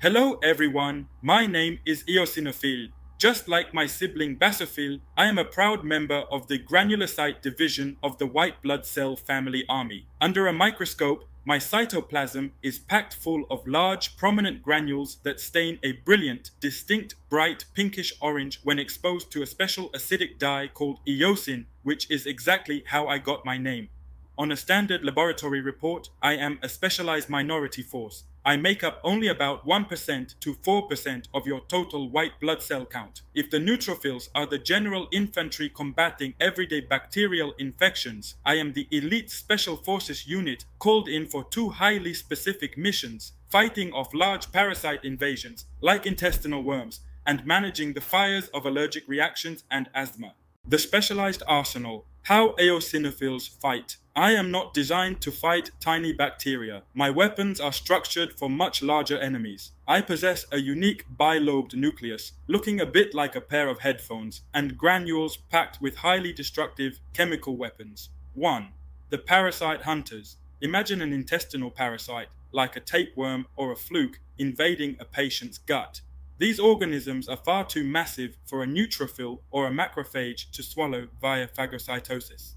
Hello everyone, my name is Eosinophil. Just like my sibling basophil, I am a proud member of the granulocyte division of the white blood cell family army. Under a microscope, my cytoplasm is packed full of large, prominent granules that stain a brilliant, distinct, bright pinkish orange when exposed to a special acidic dye called eosin, which is exactly how I got my name. On a standard laboratory report, I am a specialized minority force. I make up only about 1% to 4% of your total white blood cell count. If the neutrophils are the general infantry combating everyday bacterial infections, I am the elite special forces unit called in for two highly specific missions, fighting off large parasite invasions like intestinal worms and managing the fires of allergic reactions and asthma. The specialized arsenal. How eosinophils fight. I am not designed to fight tiny bacteria. My weapons are structured for much larger enemies. I possess a unique bilobed nucleus, looking a bit like a pair of headphones, and granules packed with highly destructive chemical weapons. 1. The parasite hunters. Imagine an intestinal parasite, like a tapeworm or a fluke, invading a patient's gut. These organisms are far too massive for a neutrophil or a macrophage to swallow via phagocytosis.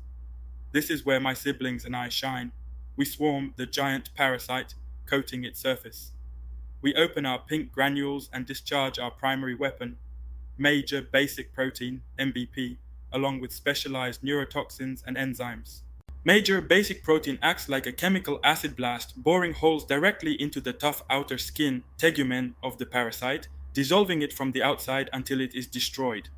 This is where my siblings and I shine. We swarm the giant parasite, coating its surface. We open our pink granules and discharge our primary weapon, major basic protein, MBP, along with specialized neurotoxins and enzymes. Major basic protein acts like a chemical acid blast, boring holes directly into the tough outer skin, tegumen, of the parasite, dissolving it from the outside until it is destroyed.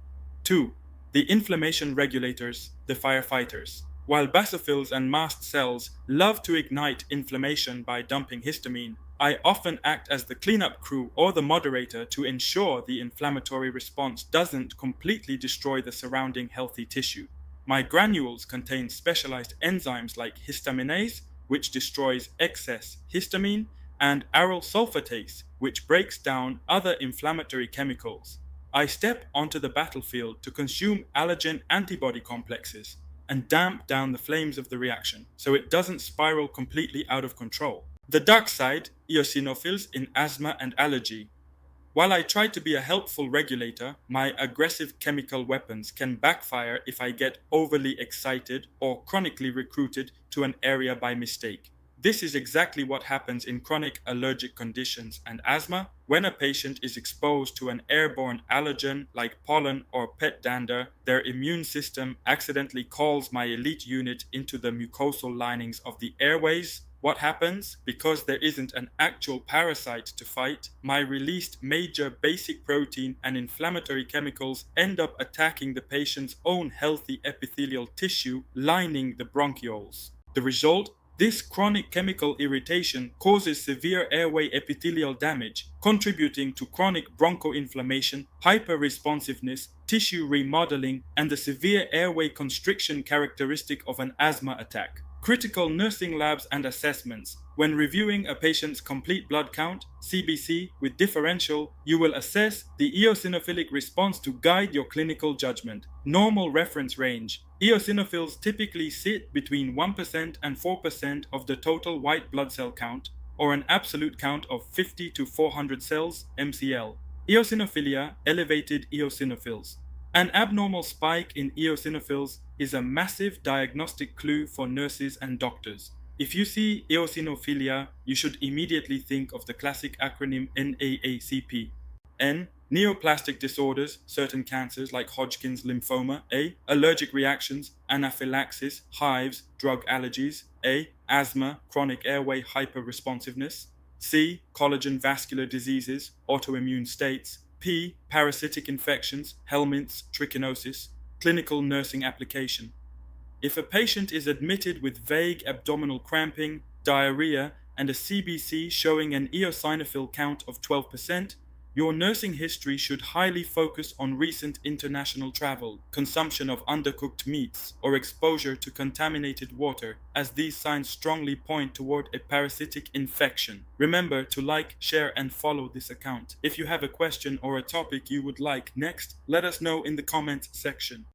2. The inflammation regulators, the firefighters. While basophils and mast cells love to ignite inflammation by dumping histamine, I often act as the cleanup crew or the moderator to ensure the inflammatory response doesn't completely destroy the surrounding healthy tissue. My granules contain specialized enzymes like histaminase, which destroys excess histamine, and aryl sulfatase, which breaks down other inflammatory chemicals. I step onto the battlefield to consume allergen antibody complexes and damp down the flames of the reaction so it doesn't spiral completely out of control. The dark side, eosinophils in asthma and allergy. While I try to be a helpful regulator, my aggressive chemical weapons can backfire if I get overly excited or chronically recruited to an area by mistake. This is exactly what happens in chronic allergic conditions and asthma when a patient is exposed to an airborne allergen like pollen or pet dander. Their immune system accidentally calls my elite unit into the mucosal linings of the airways. What happens? Because there isn't an actual parasite to fight, my released major basic protein and inflammatory chemicals end up attacking the patient's own healthy epithelial tissue lining the bronchioles. The result? This chronic chemical irritation causes severe airway epithelial damage, contributing to chronic bronchoinflammation, hyperresponsiveness, tissue remodeling, and the severe airway constriction characteristic of an asthma attack. Critical nursing labs and assessments. When reviewing a patient's complete blood count, CBC, with differential, you will assess the eosinophilic response to guide your clinical judgment. Normal reference range. Eosinophils typically sit between 1% and 4% of the total white blood cell count, or an absolute count of 50 to 400 cells, MCL. Eosinophilia, elevated eosinophils. An abnormal spike in eosinophils is a massive diagnostic clue for nurses and doctors. If you see eosinophilia, you should immediately think of the classic acronym NAACP. N. Neoplastic disorders, certain cancers like Hodgkin's lymphoma. A. Allergic reactions, anaphylaxis, hives, drug allergies. A. Asthma, chronic airway hyperresponsiveness. C. Collagen vascular diseases, autoimmune states. P. Parasitic infections, helminths, trichinosis. Clinical nursing application. If a patient is admitted with vague abdominal cramping, diarrhea, and a CBC showing an eosinophil count of 12%, your nursing history should highly focus on recent international travel, consumption of undercooked meats, or exposure to contaminated water, as these signs strongly point toward a parasitic infection. Remember to like, share, and follow this account. If you have a question or a topic you would like next, let us know in the comments section.